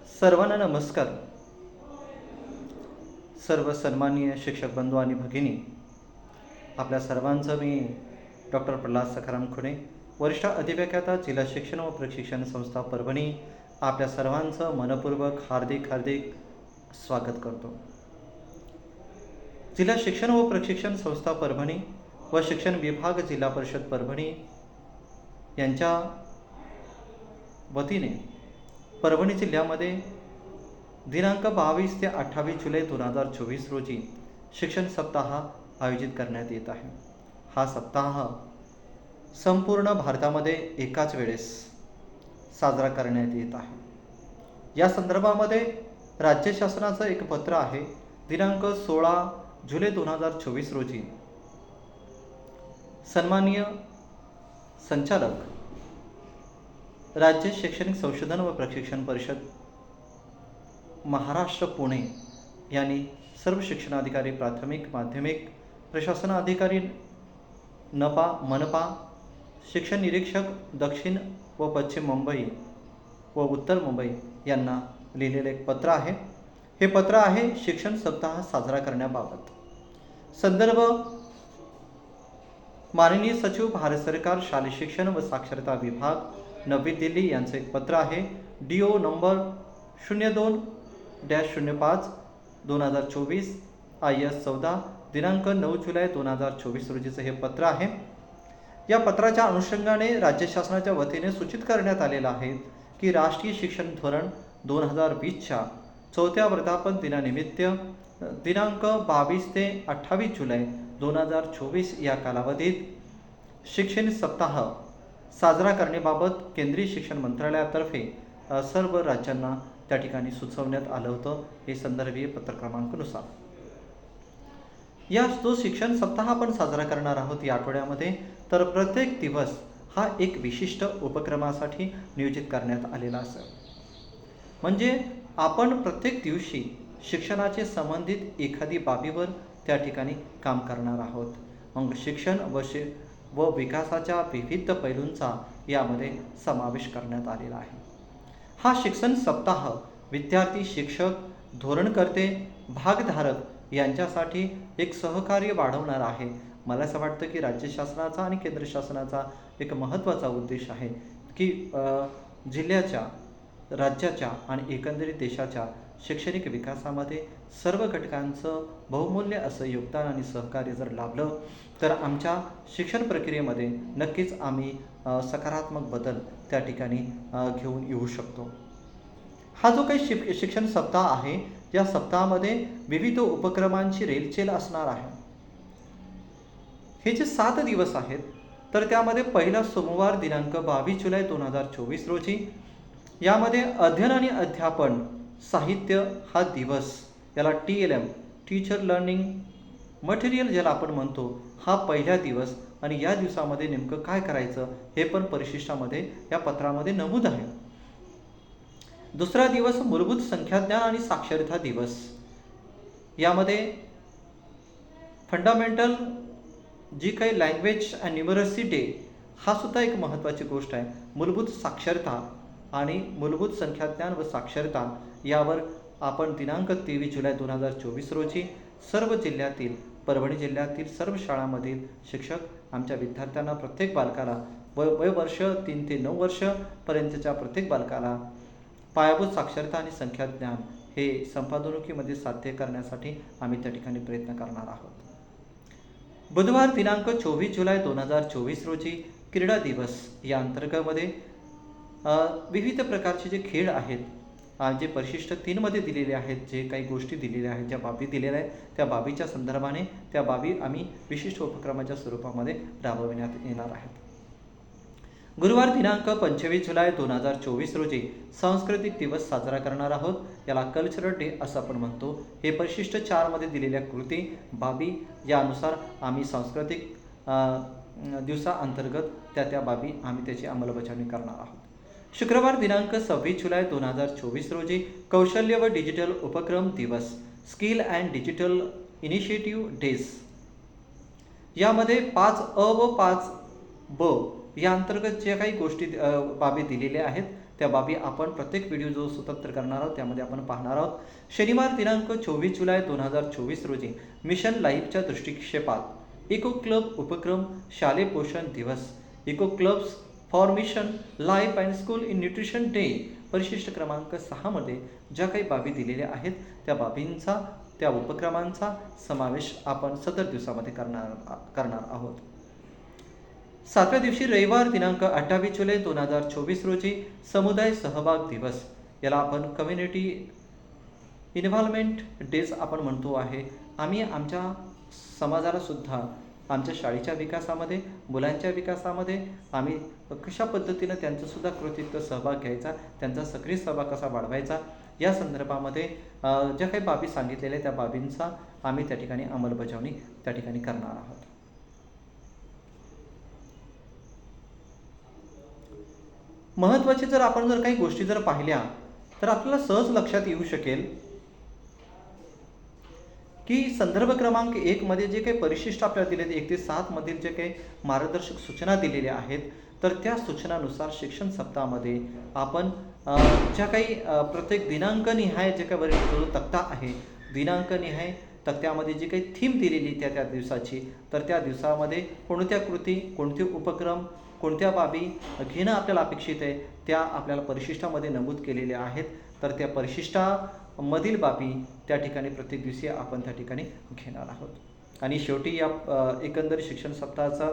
सर्वांना नमस्कार. सर्व सन्माननीय शिक्षक बंधू आणि भगिनी, आपल्या सर्वांचं मी डॉक्टर प्रल्हाद सखाराम खुणे, वरिष्ठ अधिव्याख्याता, जिल्हा शिक्षण व प्रशिक्षण संस्था परभणी, आपल्या सर्वांचं मनपूर्वक हार्दिक स्वागत करतो. जिल्हा शिक्षण व प्रशिक्षण संस्था परभणी व शिक्षण विभाग जिल्हा परिषद परभणी यांच्या वतीने परभणी जिल्ह्यामध्ये दिनांक 22 ते 28 जुलै 2024 रोजी शिक्षण सप्ताह आयोजित करण्यात येत आहे. हा सप्ताह संपूर्ण भारतामध्ये एकाच वेळेस साजरा करण्यात येत आहे. या संदर्भामध्ये राज्य शासनाचं एक पत्र आहे. दिनांक 16 जुलै 2024 रोजी सन्माननीय संचालक, राज्य शैक्षणिक संशोधन व प्रशिक्षण परिषद महाराष्ट्र पुणे यांनी सर्व शिक्षणाधिकारी, प्राथमिक, माध्यमिक, प्रशासन अधिकारी, मनपा, शिक्षण निरीक्षक दक्षिण व पश्चिम मुंबई व उत्तर मुंबई यांना लिहिलेले एक पत्र आहे. हे पत्र आहे शिक्षण सप्ताह साजरा करण्याबाबत. संदर्भ माननीय सचिव, भारत सरकार, शालेय शिक्षण व साक्षरता विभाग, नवी दिल्ली यांचं एक पत्र आहे. DO नंबर 02-05/2024 IS 14 दिनांक 9 जुलै 2024 रोजीचं हे पत्र आहे. या पत्राच्या अनुषंगाने राज्य शासनाच्या वतीने सूचित करण्यात आलेलं आहे की राष्ट्रीय शिक्षण धोरण 2020च्या 4थ्या वर्धापन दिनानिमित्त दिनांक 22 ते 28 जुलै 2024 या कालावधीत शिक्षण सप्ताह साजरा करण्याबाबत केंद्रीय शिक्षण मंत्रालयातर्फे सर्व राज्यांना त्या ठिकाणी सुचवण्यात आलं होतं. हे संदर्भीय पत्र क्रमांकानुसार या जो शिक्षण सप्ताह आपण साजरा करणार आहोत या आठवड्यामध्ये, तर प्रत्येक दिवस हा एक विशिष्ट उपक्रमासाठी नियोजित करण्यात आलेला असेल. म्हणजे आपण प्रत्येक दिवशी शिक्षणाचे संबंधित एखादी बाबीवर त्या ठिकाणी काम करणार आहोत. मग शिक्षण व विकासाच्या विविध पैलूंचा यामध्ये समावेश करण्यात आलेला आहे. हा शिक्षण सप्ताह विद्यार्थी, शिक्षक, धोरणकर्ते, भागधारक यांच्यासाठी एक सहकार्य वाढवणार आहे. मला असं वाटतं की राज्य शासनाचा आणि केंद्र शासनाचा एक महत्त्वाचा उद्देश आहे की जिल्ह्याच्या, राज्याच्या आणि एकंदरीत देशाच्या शैक्षणिक विकासामध्ये सर्व घटकांचं बहुमूल्य असं योगदान आणि सहकार्य जर लाभलं तर आमच्या शिक्षण प्रक्रियेमध्ये नक्कीच आम्ही सकारात्मक बदल त्या ठिकाणी घेऊन येऊ शकतो. हा जो काही शिक्षण सप्ताह आहे, या सप्ताहामध्ये विविध उपक्रमांची रेलचेल असणार आहे. हे जे 7 दिवस आहेत, तर त्यामध्ये पहिला सोमवार दिनांक 22 जुलै 2024 रोजी यामध्ये अध्ययन आणि अध्यापन साहित्य हा दिवस, याला TLM, टीचर लर्निंग मटेरियल ज्याला आपण म्हणतो, हा पहिला दिवस. आणि या दिवसामध्ये नेमकं काय करायचं हे पण परिशिष्टामध्ये या पत्रामध्ये नमूद आहे. दुसरा दिवस मूलभूत संख्याज्ञान आणि साक्षरता दिवस. यामध्ये फंडामेंटल जी काही लँग्वेज अँड न्यूमरसी डे हा सुद्धा एक महत्त्वाची गोष्ट आहे. मूलभूत साक्षरता आणि मूलभूत संख्याज्ञान व साक्षरता यावर आपण दिनांक 23 जुलै 2024 रोजी सर्व जिल्ह्यातील, परभणी जिल्ह्यातील सर्व शाळांमधील शिक्षक आमच्या विद्यार्थ्यांना, प्रत्येक बालकाला वय वर्ष 3 ते 9 वर्षपर्यंतच्या प्रत्येक बालकाला पायाभूत साक्षरता आणि संख्याज्ञान हे संपादनामध्ये साध्य करण्यासाठी आम्ही त्या ठिकाणी प्रयत्न करणार आहोत. बुधवार दिनांक 24 जुलै 2024 रोजी क्रीडा दिवस या अंतर्गतमध्ये विविध प्रकारचे जे खेळ आहेत, जे परिशिष्ट 3 मध्ये दिलेले आहेत, जे काही गोष्टी दिलेल्या आहेत, ज्या बाबी दिलेल्या आहेत, त्या बाबीच्या संदर्भाने त्या बाबी आम्ही विशिष्ट उपक्रमाच्या स्वरूपामध्ये राबविण्यात येणार आहेत. गुरुवार दिनांक 25 जुलै 2024 रोजी सांस्कृतिक दिवस साजरा करणार आहोत. याला कल्चरल डे असं आपण म्हणतो. हे परिशिष्ट 4 मध्ये दिलेल्या कृती, बाबी यानुसार आम्ही सांस्कृतिक दिवसाअंतर्गत त्या बाबी आम्ही त्याची अंमलबजावणी करणार आहोत. शुक्रवार दिनांक 26 जुलै 2024 रोजी कौशल्य व डिजिटल उपक्रम दिवस, skill and digital initiative days. यामध्ये 5A व 5B या अंतर्गत ज्या काही गोष्टी बाबी दिलेल्या आहेत त्या बाबी आपण प्रत्येक व्हिडिओ जो स्वतंत्र करणार आहोत त्यामध्ये आपण पाहणार आहोत. शनिवार दिनांक 24 जुलै 2024 रोजी मिशन लाईफच्या दृष्टिक्षेपात इको क्लब उपक्रम शालेय पोषण दिवस eco clubs for mission life and school in nutrition day परिशिष्ट क्रमांक 6 मध्ये ज्या काही बाबी दिलेल्या आहेत त्या बाबींचा त्या उपक्रमांचा समावेश आपण सदर दिवसामध्ये करणार आहोत. 7व्या दिवशी रविवार दिनांक 28 जुलै 2024 रोजी समुदाय सहभाग दिवस, याला आपण कम्युनिटी इन्व्हॉल्वमेंट डेज आपण म्हणतो आहे. आम्ही आमच्या समाजाला सुद्धा आमच्या शाळेच्या विकासामध्ये, मुलांच्या विकासामध्ये आम्ही कशा पद्धतीनं त्यांचं सुद्धा कृतीत्व सहभाग घ्यायचा, त्यांचा सक्रिय सहभाग कसा वाढवायचा या संदर्भामध्ये ज्या काही बाबी सांगितलेल्या त्या बाबींचा आम्ही त्या ठिकाणी अंमलबजावणी त्या ठिकाणी करणार आहोत. महत्त्वाचे जर आपण जर काही गोष्टी जर पाहिल्या तर आपल्याला सहज लक्षात येऊ शकेल की संदर्भ क्रमांक 1 मध्ये जे काही परिशिष्ट आपल्याला दिले 1 ते 7 मधील जे काही मार्गदर्शक सूचना दिलेल्या आहेत तर त्या सूचनानुसार शिक्षण सप्ताहामध्ये आपण ज्या काही प्रत्येक दिनांकनिहाय जे काही जो तक्ता आहे दिनांकनिहाय तक्त्यामध्ये जी काही थीम दिलेली त्या दिवसाची तर त्या दिवसामध्ये कोणत्या कृती, कोणते उपक्रम, कोणत्या बाबी घेणं आपल्याला अपेक्षित आहे त्या आपल्याला परिशिष्टामध्ये नमूद केलेल्या आहेत. तर त्या परिशिष्टामधील बाबी त्या ठिकाणी प्रत्येक दिवशी आपण त्या ठिकाणी घेणार आहोत. आणि शेवटी या एकंदरीत शिक्षण सप्ताहाचा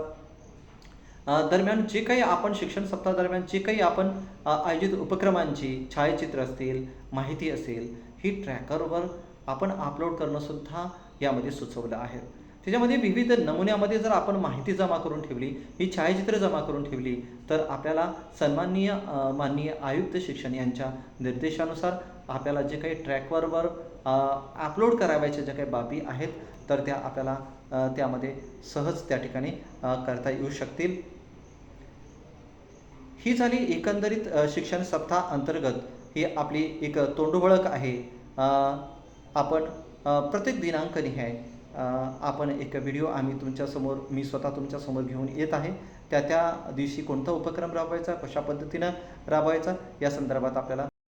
दरम्यान जे काही आपण शिक्षण सप्ताह दरम्यान जे काही आपण आयोजित उपक्रमांची छायाचित्र असतील, माहिती असेल, ही ट्रॅकरवर आपण अपलोड करणं सुद्धा यामध्ये सुचवलं आहे. त्याच्यामध्ये विविध नमुन्यामध्ये जर आपण माहिती जमा करून ठेवली, ही छायाचित्र जमा करून ठेवली तर आपल्याला सन्माननीय माननीय आयुक्त शिक्षण यांच्या निर्देशानुसार आपल्याला जे काही ट्रॅकवर अपलोड करावायच्या ज्या काही बाबी आहेत तर त्या आपल्याला त्यामध्ये सहज त्या ठिकाणी करता येऊ शकतील. ही झाली एकंदरीत शिक्षण सप्ताह अंतर्गत ही आपली एक तोंडओळख आहे. आपण प्रत्येक दिनांकनिहाय आपण एक व्हिडिओ मी स्वतः तुमच्यासमोर घेऊन येत आहे. त्या दिवशी कोणता उपक्रम राबवायचा, कशा पद्धतीनं राबवायचा या संदर्भात आपल्याला